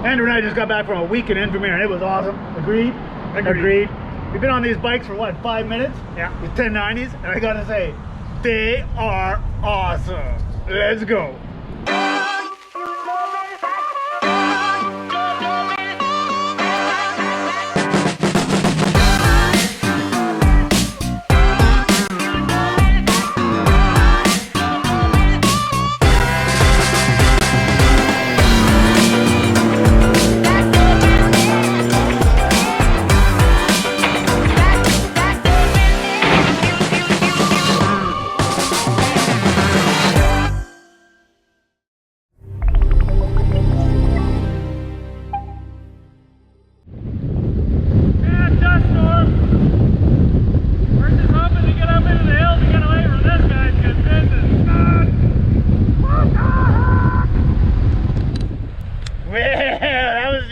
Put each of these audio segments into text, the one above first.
Andrew and I just got back from a weekend in Vermeer and it was awesome. Agreed? Agreed. We've been on these bikes for what, 5 minutes? Yeah. With 1090s, and I gotta say, they are awesome. Let's go.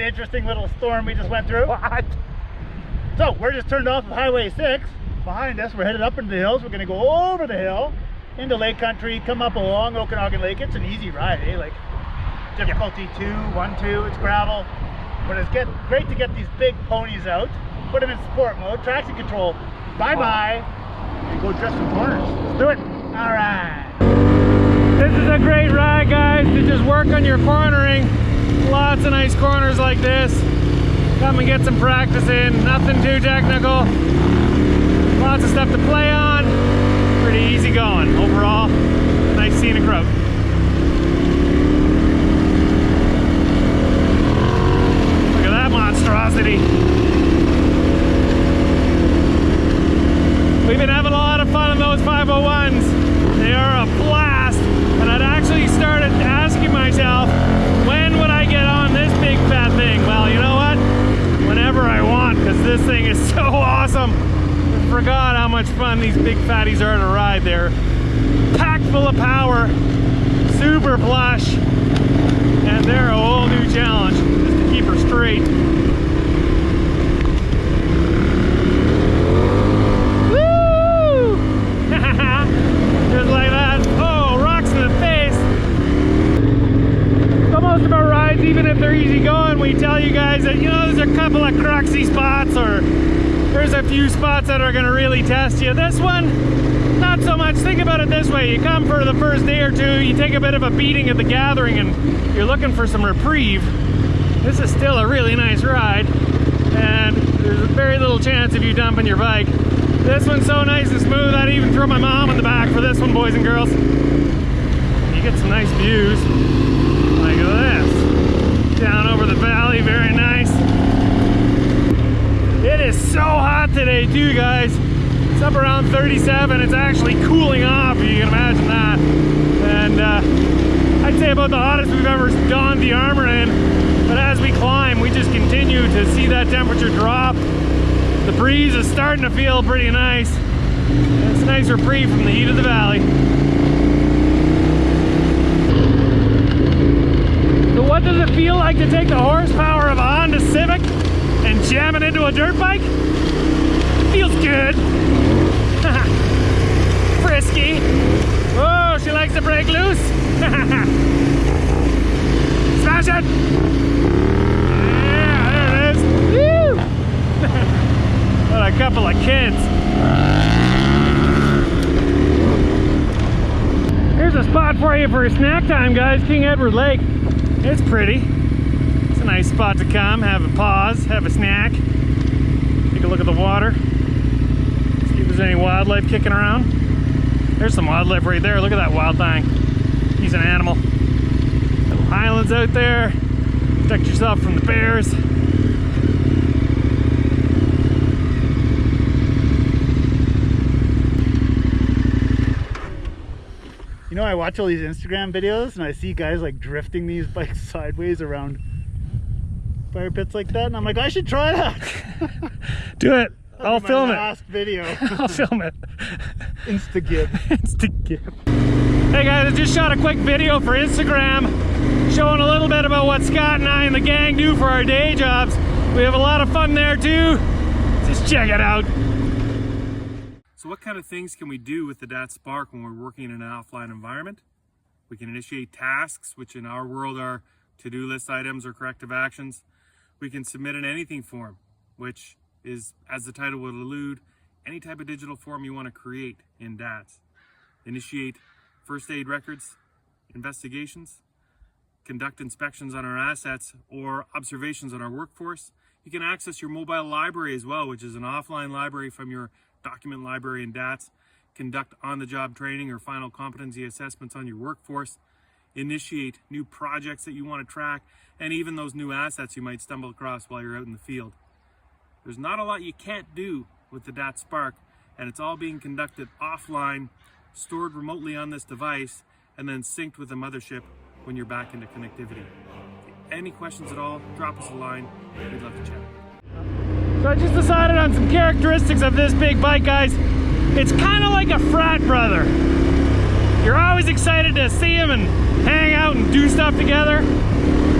Interesting little storm we just went through. What? So we're just turned off of Highway 6. Behind us, we're headed up into the hills. We're going to go over the hill into lake country, come up along Okanagan Lake. It's an easy ride, eh? Like difficulty 2, 1, 2. It's gravel, but it's great to get these big ponies out, put them in sport mode, traction control, bye-bye, and go dress some corners. Let's do it. All right. This is a great ride, guys, to just work on your cornering. Lots of nice corners like this. Come and get some practice in. Nothing too technical. Lots of stuff to play on. Pretty easy going. Overall, nice scenic road. Look at that monstrosity. We've been having a lot of fun in those 501s. They are a blast. And I'd actually started asking myself, when would I get on this big fat thing? Well, you know what? Whenever I want, because this thing is so awesome. I forgot how much fun these big fatties are to ride. They're packed full of power, super plush, and they're a whole new challenge just to keep her straight. Woo! Just like that. Oh, rocks in the face. So most of our rides, even if they're easy going, we tell you guys that, you know, there's a couple of cruxy spots, or there's a few spots that are going to really test you. This one, not so much. Think about it this way. You come for the first day or two, you take a bit of a beating at the gathering, and you're looking for some reprieve. This is still a really nice ride, and there's very little chance of you dumping your bike. This one's so nice and smooth, I'd even throw my mom in the back for this one, boys and girls. You get some nice views. Like this. Down over the valley, very nice. It is so hot today too, guys. It's up around 37. It's actually cooling off, if you can imagine that. And I'd say about the hottest we've ever donned the armor in. But as we climb, we just continue to see that temperature drop. The breeze is starting to feel pretty nice. It's a nice reprieve from the heat of the valley. So what does it feel like to take the horsepower of a Honda Civic and jam it into a dirt bike? Feels good. Frisky. Oh, she likes to break loose. Smash it! Yeah, there it is. Woo! What a couple of kids. Here's a spot for you for a snack time, guys. King Edward Lake. It's pretty. It's a nice spot to come, have a pause, have a snack, take a look at the water, see if there's any wildlife kicking around. There's some wildlife right there. Look at that wild thing. He's an animal. Little highlands out there. Protect yourself from the bears. You know, I watch all these Instagram videos and I see guys like drifting these bikes sideways around fire pits like that, and I'm like, I should try that. Do it. I'll film it. Last video. I'll film it. Insta-gib. Insta-gib. Hey guys, I just shot a quick video for Instagram showing a little bit about what Scott and I and the gang do for our day jobs. We have a lot of fun there too. Just check it out. So what kind of things can we do with the DAT Spark when we're working in an offline environment? We can initiate tasks, which in our world are to-do list items, or corrective actions. We can submit an anything form, which is, as the title would allude, any type of digital form you want to create in DATS. Initiate first aid records, investigations, conduct inspections on our assets or observations on our workforce. You can access your mobile library as well, which is an offline library from your document library in DATS. Conduct on-the-job training or final competency assessments on your workforce. Initiate new projects that you want to track, and even those new assets you might stumble across while you're out in the field. There's not a lot you can't do with the DAT Spark, and it's all being conducted offline, stored remotely on this device, and then synced with the mothership when you're back into connectivity. Any questions at all, drop us a line. We'd love to chat. So I just decided on some characteristics of this big bike, guys. It's kind of like a frat brother. You're always excited to see him and hang out and do stuff together,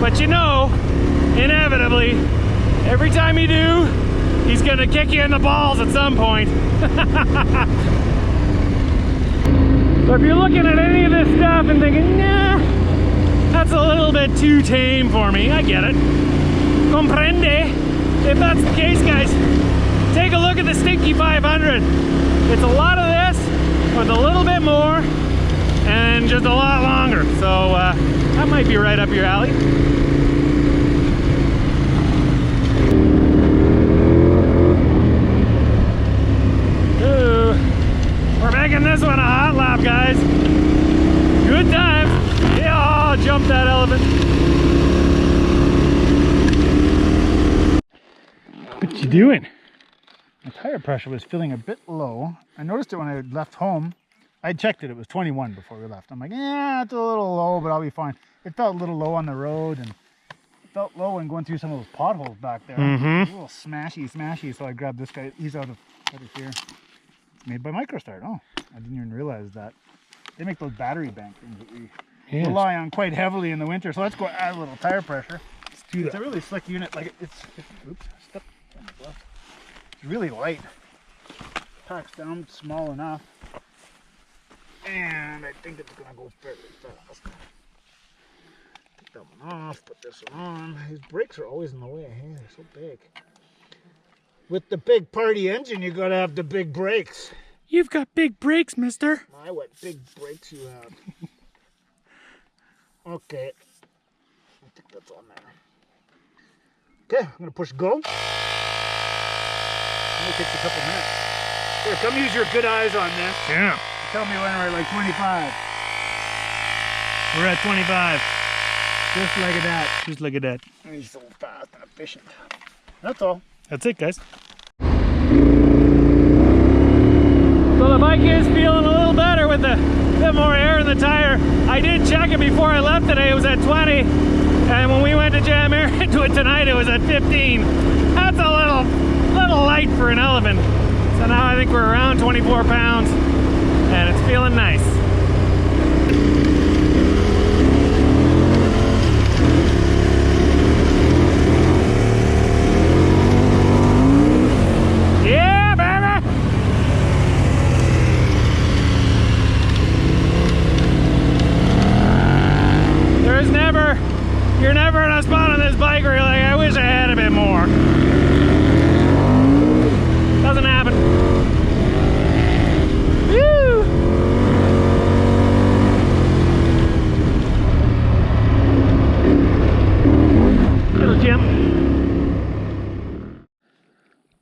but you know, inevitably, every time you do, he's gonna kick you in the balls at some point. So if you're looking at any of this stuff and thinking, nah, that's a little bit too tame for me, I get it. Comprende. If that's the case, guys, take a look at the Stinky 500. It's a lot of this with a little bit more and just a lot longer. So that might be right up your alley. Ooh, we're making this one a hot lap, guys. Good times. Yeah, jump that elephant. What you doing? My tire pressure was feeling a bit low. I noticed it when I left home. I checked it, it was 21 before we left. I'm like, yeah, it's a little low, but I'll be fine. It felt a little low on the road, and it felt low when going through some of those potholes back there. A little smashy, so I grabbed this guy. He's out of here. It's made by MicroStart. Oh, I didn't even realize that. They make those battery bank things that we rely on quite heavily in the winter. So let's go add a little tire pressure. Let's do that. It's a really slick unit. Like oops, step on the glove. It's really light. Packs down small enough. And I think it's gonna go fairly fast. Take that one off, put this one on. These brakes are always in the way. Hey, they're so big. With the big party engine, you gotta have the big brakes. You've got big brakes, mister. My, what big brakes you have. Okay. I think that's on there. Okay, I'm gonna push go. Only takes a couple minutes. Here, come use your good eyes on this. Yeah. Tell me when we're at like 25. We're at 25. Just like that. Just look at that. He's so fast and efficient. That's all. That's it, guys. So the bike is feeling a little better with a bit more air in the tire. I did check it before I left today. It was at 20. And when we went to jam air into it tonight, it was at 15. That's a little light for an elephant. So now I think we're around 24 pounds. And it's feeling nice. Yeah, baby! You're never in a spot on this bike where you're like, I wish I had a bit more. Doesn't happen. Woo! Little Chimp.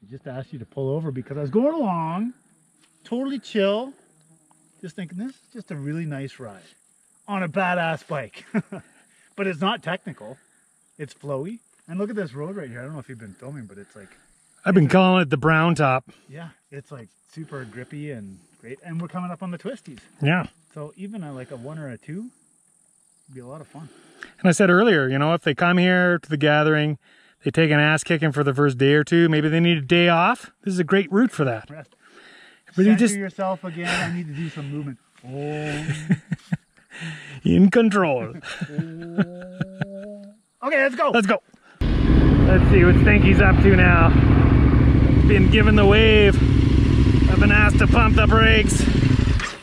I just asked you to pull over because I was going along, totally chill, just thinking this is just a really nice ride on a badass bike. But it's not technical, it's flowy. And look at this road right here. I don't know if you've been filming, but it's like, I've been calling it the brown top. yeah, it's like super grippy and great. And we're coming up on the twisties. Yeah. So even like a 1 or a 2 would be a lot of fun. And I said earlier, you know, if they come here to the gathering, they take an ass kicking for the first day or two, maybe they need a day off. This is a great route for that. Rest. Really Center just yourself again. I need to do some movement. Oh. in control. Okay, let's go. Let's go. Let's see what Stinky's up to now. Been given the wave. I've been asked to pump the brakes.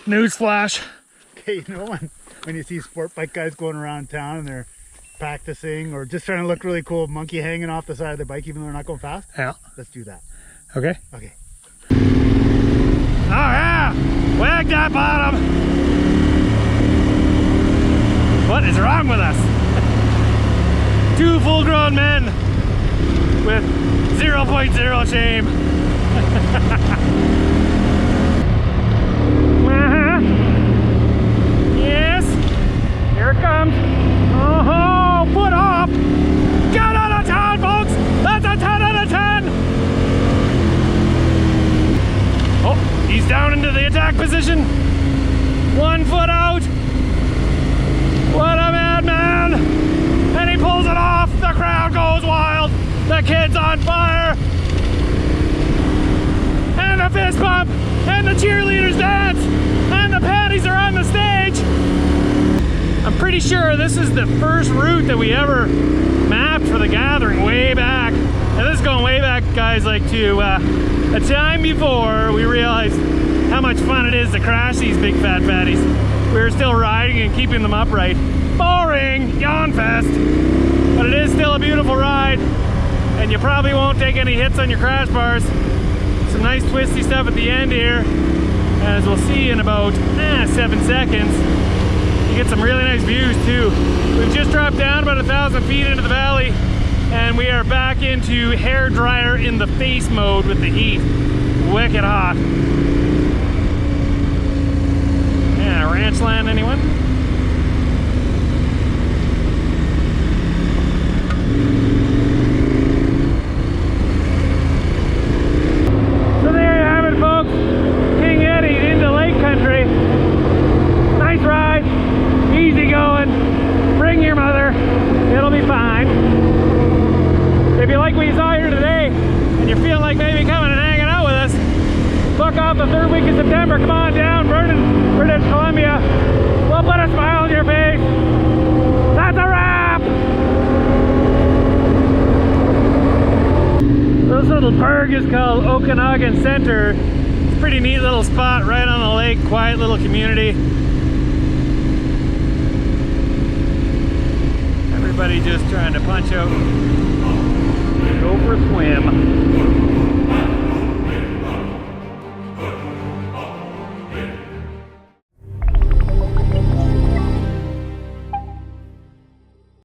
Newsflash. Okay, you know when you see sport bike guys going around town and they're practicing or just trying to look really cool, monkey hanging off the side of the bike even though they're not going fast, Yeah. let's do that. Okay. Okay. Oh yeah! Wag that bottom! What is wrong with us? Two full-grown men with 0.0 shame. Yes! Here it comes! Oh, foot off! 10 out of 10, folks! That's a 10 out of 10! Oh, he's down into the attack position. 1 foot out. What a madman! And he pulls it off. The crowd goes wild. The kid's on fire. And a fist bump. And the cheerleaders dance. And the panties are on the stage. I'm pretty sure this is the first route that we ever mapped for the gathering way back. And this is going way back, guys, like to a time before we realized how much fun it is to crash these big fat fatties. We were still riding and keeping them upright. Boring, yawn fest, but it is still a beautiful ride, and you probably won't take any hits on your crash bars. Some nice twisty stuff at the end here, as we'll see in about 7 seconds. You get some really nice views too. We've just dropped down about 1,000 feet into the valley, and we are back into hair dryer in the face mode with the heat. Wicked hot. Yeah, ranch land, anyone? So there you have it, folks. King Eddie into lake country. Nice ride, easy going. Bring your mother, it'll be fine. If you like what you saw here today, and you're feeling like maybe coming and hanging out with us, book off the 3rd week of September. Come on down, Vernon, British Columbia. We'll put a smile on your face. That's a wrap! This little burg is called Okanagan Center. It's a pretty neat little spot right on the lake, quiet little community. Everybody just trying to punch out, go for a swim.